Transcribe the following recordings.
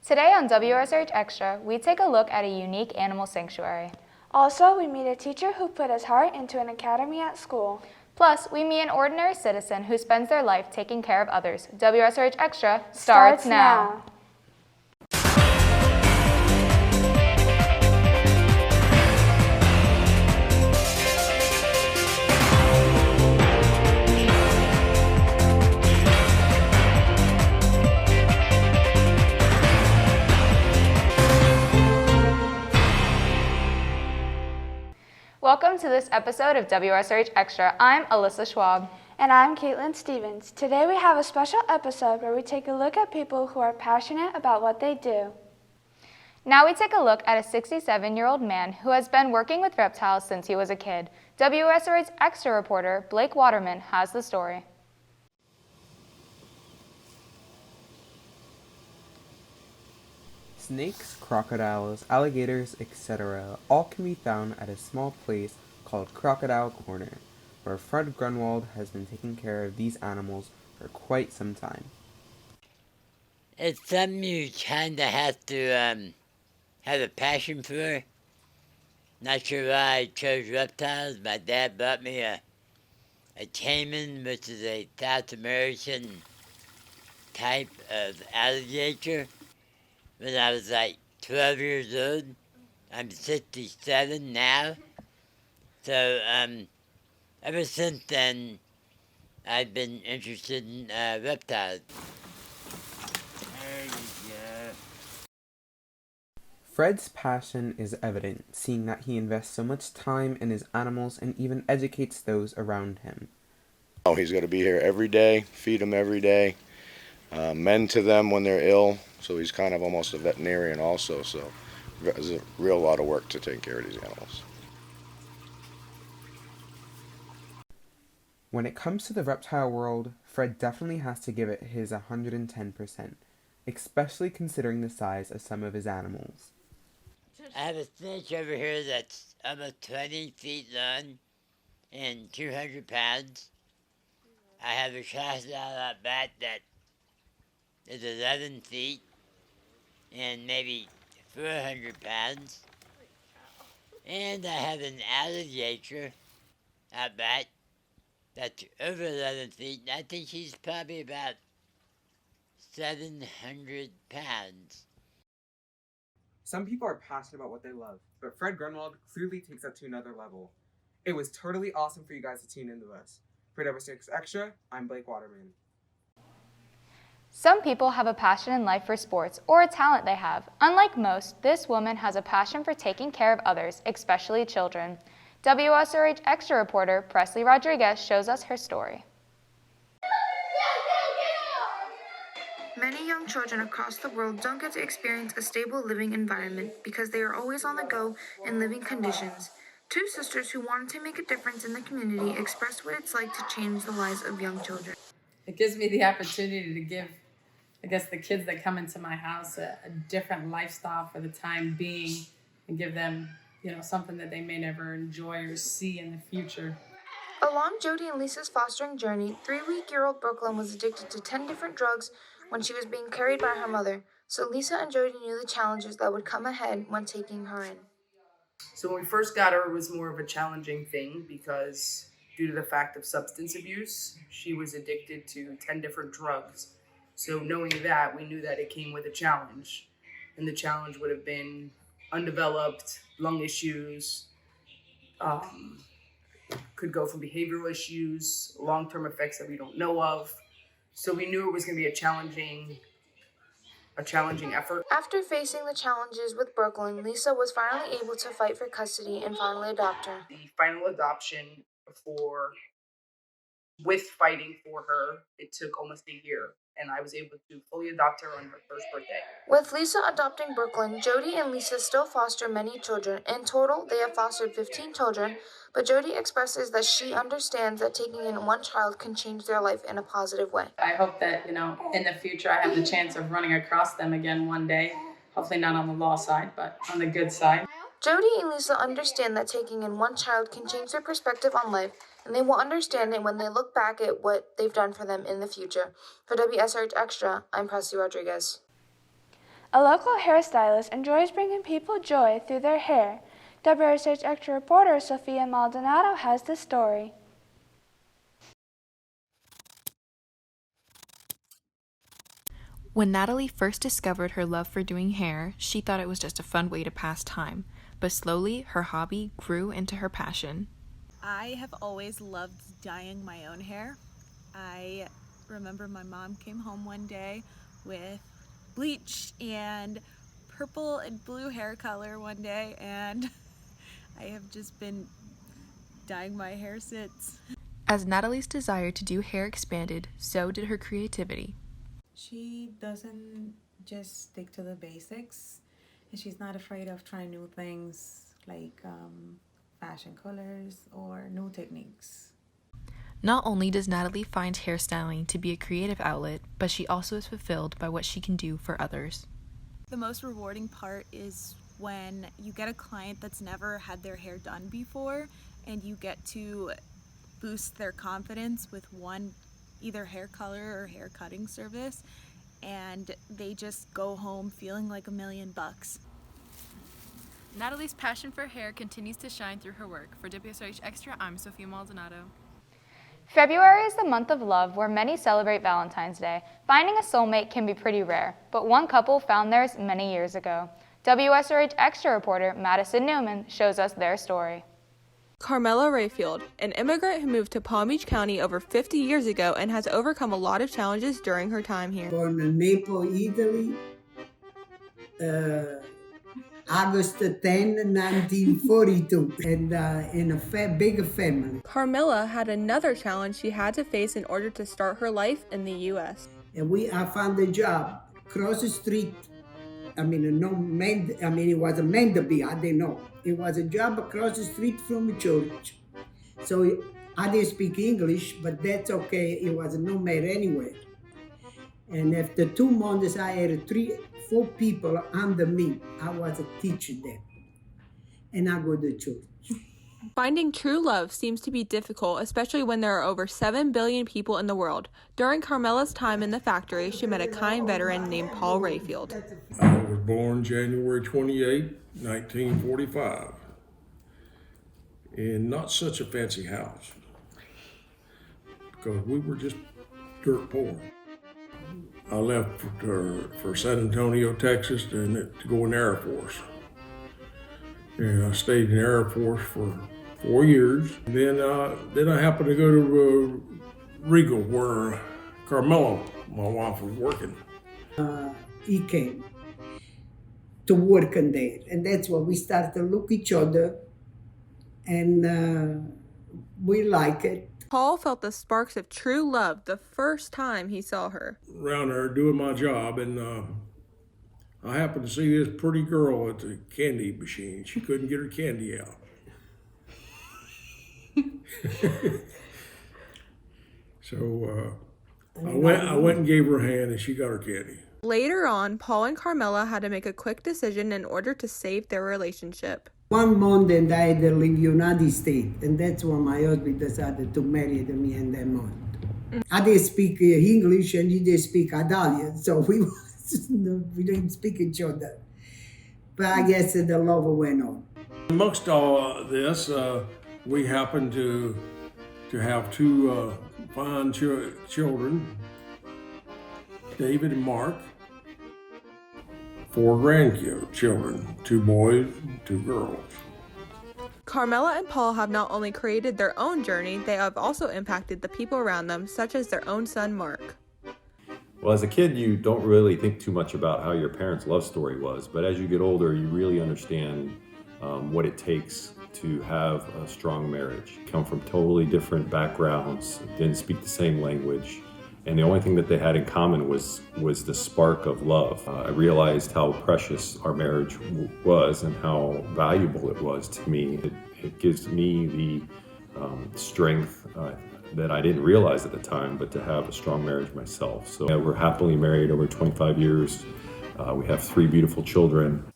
Today on WSRH Extra, we take a look at a unique animal sanctuary. Also, we meet a teacher who put his heart into an academy at school. Plus, we meet an ordinary citizen who spends their life taking care of others. WSRH Extra starts now. Welcome to this episode of WSRH Extra. I'm Alyssa Schwab. And I'm Caitlin Stevens. Today we have a special episode where we take a look at people who are passionate about what they do. Now we take a look at a 67-year-old man who has been working with reptiles since he was a kid. WSRH Extra reporter Blake Waterman has the story. Snakes, crocodiles, alligators, etc. all can be found at a small place called Crocodile Corner, where Fred Grunwald has been taking care of these animals for quite some time. It's something you kinda have to have a passion for. Not sure why I chose reptiles. My dad bought me a caiman, which is a South American type of alligator, when I was like 12 years old. I'm 67 now. So, ever since then, I've been interested in reptiles. There you go. Fred's passion is evident, seeing that he invests so much time in his animals and even educates those around him. Oh, he's got to be here every day, feed them every day, mend to them when they're ill. So he's kind of almost a veterinarian also. So there's a real lot of work to take care of these animals. When it comes to the reptile world, Fred definitely has to give it his 110%, especially considering the size of some of his animals. I have a snake over here that's almost 20 feet long and 200 pounds. I have a crocodile out back that is 11 feet and maybe 400 pounds. And I have an alligator out back that's over 11 feet. I think he's probably about 700 pounds. Some people are passionate about what they love, but Fred Grunwald clearly takes that to another level. It was totally awesome for you guys to tune in to us. For WSRH Extra, I'm Blake Waterman. Some people have a passion in life for sports or a talent they have. Unlike most, this woman has a passion for taking care of others, especially children. WSRH Extra reporter Presley Rodriguez shows us her story. Many young children across the world don't get to experience a stable living environment because they are always on the go in living conditions. Two sisters who wanted to make a difference in the community expressed what it's like to change the lives of young children. It gives me the opportunity to give, the kids that come into my house a different lifestyle for the time being and give them, something that they may never enjoy or see in the future. Along Jody and Lisa's fostering journey, 3-week-old Brooklyn was addicted to 10 different drugs when she was being carried by her mother, so Lisa and Jody knew the challenges that would come ahead when taking her in. So when we first got her, it was more of a challenging thing because due to the fact of substance abuse, she was addicted to 10 different drugs. So knowing that, we knew that it came with a challenge. And the challenge would have been undeveloped lung issues, could go from behavioral issues, long-term effects that we don't know of. So we knew it was going to be a challenging effort. After facing the challenges with Brooklyn, Lisa was finally able to fight for custody and finally adopt her. The final adoption with fighting for her, it took almost a year, and I was able to fully adopt her on her first birthday. With Lisa adopting Brooklyn, Jody and Lisa still foster many children. In total, they have fostered 15 children, but Jody expresses that she understands that taking in one child can change their life in a positive way. I hope that, in the future I have the chance of running across them again one day. Hopefully not on the law side, but on the good side. Jody and Lisa understand that taking in one child can change their perspective on life, and they will understand it when they look back at what they've done for them in the future. For WSRH Extra, I'm Presley Rodriguez. A local hairstylist enjoys bringing people joy through their hair. WSRH Extra reporter Sophia Maldonado has the story. When Natalie first discovered her love for doing hair, she thought it was just a fun way to pass time, but slowly her hobby grew into her passion. I have always loved dyeing my own hair. I remember my mom came home one day with bleach and purple and blue hair color one day, and I have just been dyeing my hair since. As Natalie's desire to do hair expanded, so did her creativity. She doesn't just stick to the basics, and she's not afraid of trying new things like fashion colors or new techniques. Not only does Natalie find hairstyling to be a creative outlet, but she also is fulfilled by what she can do for others. The most rewarding part is when you get a client that's never had their hair done before and you get to boost their confidence with one either hair color or hair cutting service, and they just go home feeling like $1,000,000. Natalie's passion for hair continues to shine through her work. For WSRH Extra, I'm Sophia Maldonado. February is the month of love where many celebrate Valentine's Day. Finding a soulmate can be pretty rare, but one couple found theirs many years ago. WSRH Extra reporter Madison Newman shows us their story. Carmela Rayfield, an immigrant who moved to Palm Beach County over 50 years ago and has overcome a lot of challenges during her time here. Born in Naples, Italy, August 10, 1942, and in a big family. Carmela had another challenge she had to face in order to start her life in the U.S. And I found a job across the street. It was a meant to be, I didn't know. It was a job across the street from a church. So I didn't speak English, but that's okay. It was no matter anyway. And after 2 months, I had 4 people under me. I was teaching them. And I go to church. Finding true love seems to be difficult, especially when there are over 7 billion people in the world. During Carmela's time in the factory, she met a kind veteran named Paul Rayfield. I was born January 28, 1945, in not such a fancy house, because we were just dirt poor. I left for San Antonio, Texas, to go in the Air Force. And I stayed in the Air Force for 4 years. Then I happened to go to Regal, where Carmela, my wife, was working. He came to work in there, and that's when we started to look each other, and we like it. Paul felt the sparks of true love the first time he saw her. Around there doing my job, and I happened to see this pretty girl at the candy machine. She couldn't get her candy out. So I went and gave her a hand, and she got her candy. Later on, Paul and Carmela had to make a quick decision in order to save their relationship. 1 month and I had to leave United States, and that's when my husband decided to marry me in that month. I didn't speak English and he didn't speak Italian, so we didn't speak each other. But I guess the love went on. Amongst all this, we happened to have 2 fine children, David and Mark. 4 grandchildren, 2 boys, 2 girls. Carmela and Paul have not only created their own journey, they have also impacted the people around them, such as their own son, Mark. Well, as a kid, you don't really think too much about how your parents' love story was, but as you get older, you really understand what it takes to have a strong marriage. Come from totally different backgrounds, didn't speak the same language, and the only thing that they had in common was the spark of love. I realized how precious our marriage was and how valuable it was to me. It gives me the strength that I didn't realize at the time, but to have a strong marriage myself. So we're happily married over 25 years. We have 3 beautiful children.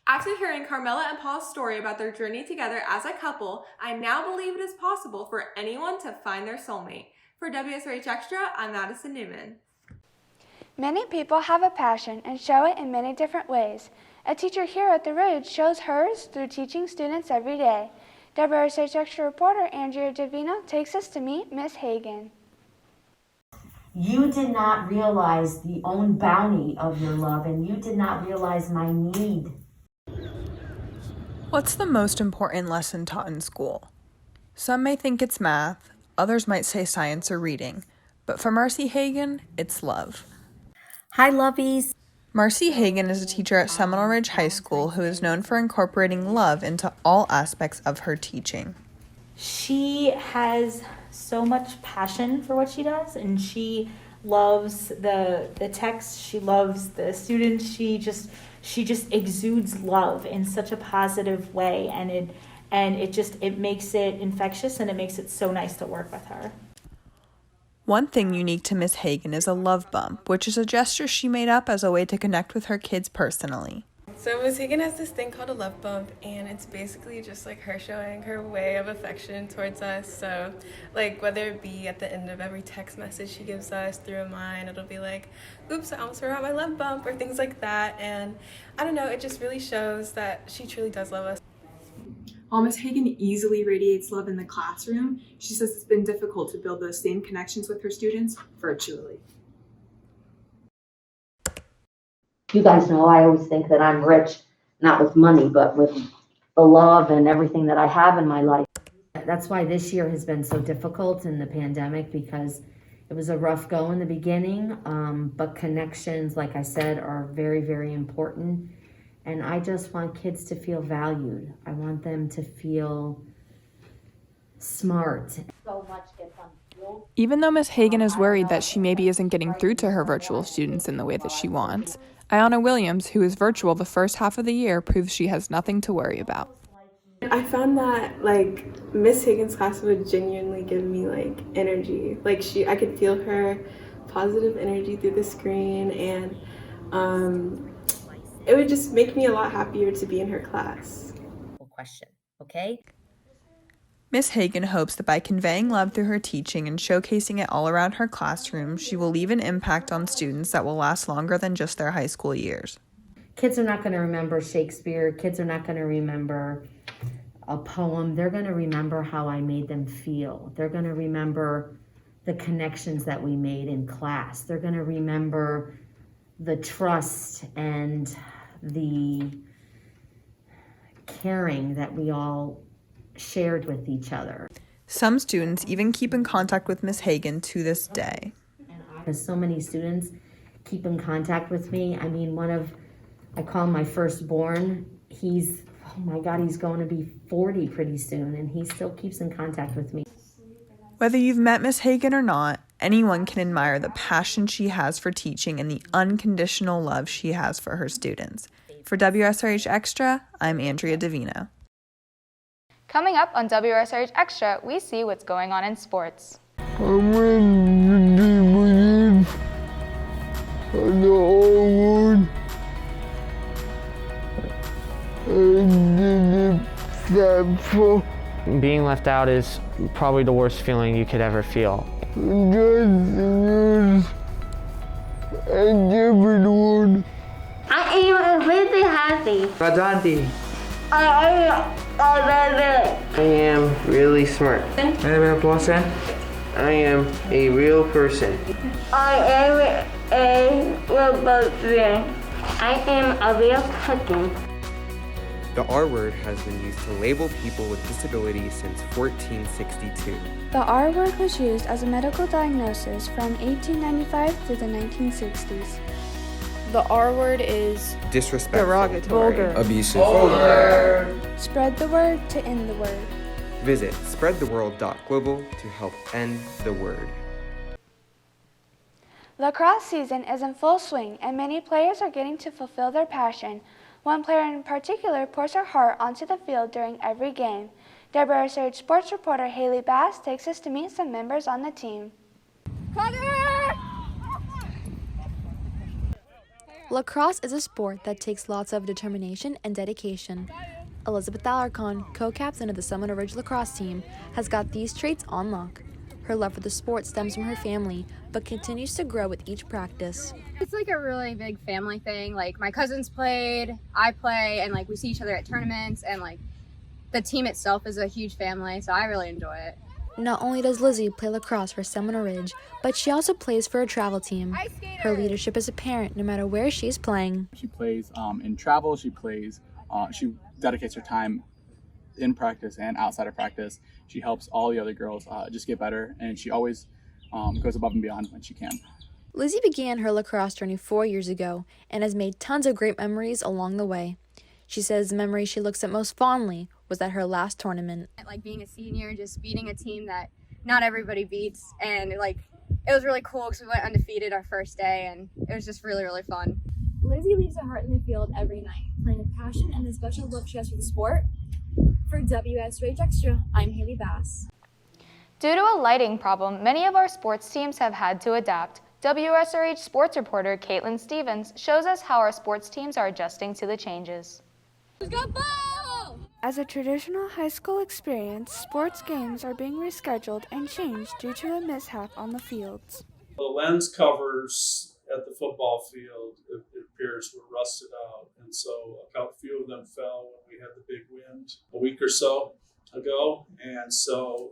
After hearing Carmela and Paul's story about their journey together as a couple, I now believe it is possible for anyone to find their soulmate. For WSRH Extra, I'm Madison Newman. Many people have a passion and show it in many different ways. A teacher here at the Ridge shows hers through teaching students every day. WSRH Extra reporter Andrea Davino takes us to meet Miss Hagan. You did not realize the own bounty of your love, and you did not realize my need. What's the most important lesson taught in school? Some may think it's math, others might say science or reading, but for Marcy Hagan, it's love. Hi, lovies. Marcy Hagan is a teacher at Seminole Ridge High School who is known for incorporating love into all aspects of her teaching. She has so much passion for what she does, and she loves the text, she loves the students, she just exudes love in such a positive way, and it makes it infectious, and it makes it so nice to work with her. One thing unique to Miss Hagan is a love bump, which is a gesture she made up as a way to connect with her kids personally. So Miss Hagan has this thing called a love bump, and it's basically just like her showing her way of affection towards us. So like whether it be at the end of every text message she gives us through a line, it'll be like, oops, I almost forgot my love bump, or things like that. And I don't know, it just really shows that she truly does love us. While Ms. Hagan easily radiates love in the classroom, she says it's been difficult to build those same connections with her students virtually. You guys know I always think that I'm rich, not with money, but with the love and everything that I have in my life. That's why this year has been so difficult in the pandemic, because it was a rough go in the beginning, but connections, like I said, are very, very important. And I just want kids to feel valued. I want them to feel smart. So much gets on. Even though Miss Hagan is worried that she maybe isn't getting through to her virtual students in the way that she wants, Ayanna Williams, who is virtual the first half of the year, proves she has nothing to worry about. I found that like Miss Hagan's class would genuinely give me like energy. Like I could feel her positive energy through the screen, and it would just make me a lot happier to be in her class. Question, okay? Miss Hagan hopes that by conveying love through her teaching and showcasing it all around her classroom, she will leave an impact on students that will last longer than just their high school years. Kids are not going to remember Shakespeare. Kids are not going to remember a poem. They're going to remember how I made them feel. They're going to remember the connections that we made in class. They're going to remember the trust and the caring that we all shared with each other. Some students even keep in contact with Miss Hagan to this day. So many students keep in contact with me. I mean, I call him my firstborn. He's going to be 40 pretty soon, and he still keeps in contact with me. Whether you've met Miss Hagan or not, anyone can admire the passion she has for teaching and the unconditional love she has for her students. For WSRH Extra, I'm Andrea Davino. Coming up on WSRH Extra, we see what's going on in sports. I'm ready on the award and thankful. Being left out is probably the worst feeling you could ever feel. And everyone. I am really happy. Rajanti. I am really smart. I am a real person. I am a robot being. I am a real cookie. The R word has been used to label people with disabilities since 1462. The R word was used as a medical diagnosis from 1895 to the 1960s. The R word is disrespectful, derogatory, vulgar, abusive, vulgar. Spread the word to end the word. Visit spreadtheworld.global to help end the word. Lacrosse season is in full swing, and many players are getting to fulfill their passion. One player in particular pours her heart onto the field during every game. WSRH sports reporter Haley Bass takes us to meet some members on the team. Lacrosse is a sport that takes lots of determination and dedication. Elizabeth Alarcon, co-captain of the Seminole Ridge lacrosse team, has got these traits on lock. Her love for the sport stems from her family, but continues to grow with each practice. It's like a really big family thing. Like my cousins played, I play, and like we see each other at tournaments, and like the team itself is a huge family, so I really enjoy it. Not only does Lizzie play lacrosse for Seminole Ridge, but she also plays for a travel team. Her leadership is apparent no matter where she's playing. She plays in travel, she dedicates her time in practice and outside of practice. She helps all the other girls just get better, and she always goes above and beyond when she can. Lizzie began her lacrosse journey 4 years ago and has made tons of great memories along the way. She says the memory she looks at most fondly was at her last tournament. Like being a senior, just beating a team that not everybody beats, and like it was really cool because we went undefeated our first day, and it was just really, really fun. Lizzie leaves her heart in the field every night, playing with passion and the special love she has for the sport. For WSRH Extra, I'm Haley Bass. Due to a lighting problem, many of our sports teams have had to adapt. WSRH sports reporter Caitlin Stevens shows us how our sports teams are adjusting to the changes. As a traditional high school experience, sports games are being rescheduled and changed due to a mishap on the fields. The lens covers at the football field, it appears, were rusted out, and so a few of them fell when we had the big wind a week or so ago, and so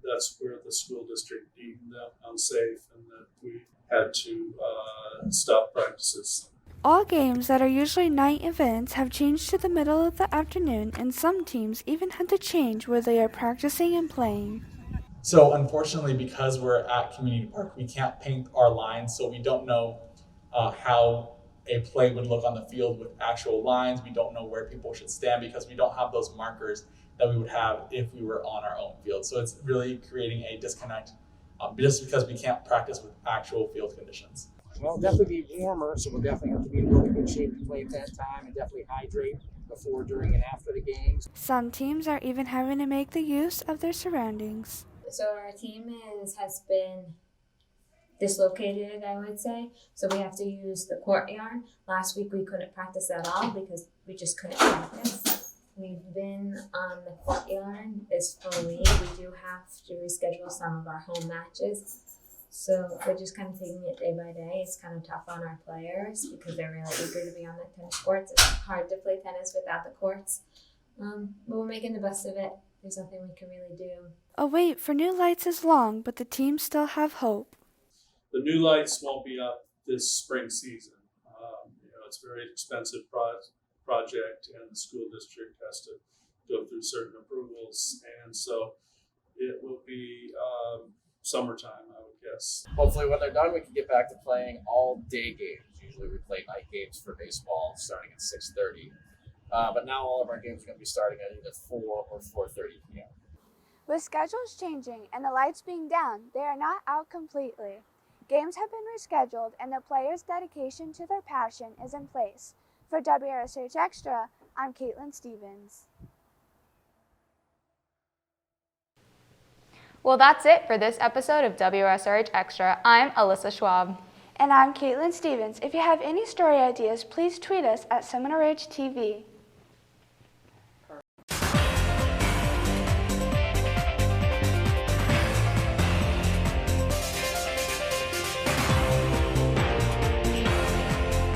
that's where the school district deemed them unsafe and that we had to stop practices. All games that are usually night events have changed to the middle of the afternoon, and some teams even had to change where they are practicing and playing. So unfortunately, because we're at Community Park, we can't paint our lines, so we don't know how a play would look on the field with actual lines. We don't know where people should stand because we don't have those markers that we would have if we were on our own field. So it's really creating a disconnect just because we can't practice with actual field conditions. Well, it'll definitely be warmer, so we'll definitely have to be in really good shape to play at that time and definitely hydrate before, during, and after the games. Some teams are even having to make the use of their surroundings. So our team has been dislocated, I would say. So we have to use the courtyard. Last week we couldn't practice at all because we just couldn't practice. We've been on the courtyard this full week. We do have to reschedule some of our home matches. So we're just kind of taking it day by day. It's kind of tough on our players because they're really eager to be on the tennis courts. It's hard to play tennis without the courts. But we're making the best of it. There's nothing we can really do. A wait for new lights is long, but the teams still have hope. The new lights won't be up this spring season. It's a very expensive project, and the school district has to go through certain approvals, and so it will be summertime, I would guess. Hopefully when they're done, we can get back to playing all day games. Usually we play night games for baseball starting at 6:30. But now all of our games are going to be starting at either 4 or 4:30 p.m. With schedules changing and the lights being down, they are not out completely. Games have been rescheduled and the players' dedication to their passion is in place. For WSRH Extra, I'm Caitlin Stevens. Well, that's it for this episode of WSRH Extra. I'm Alyssa Schwab. And I'm Caitlin Stevens. If you have any story ideas, please tweet us at Seminole Ridge TV.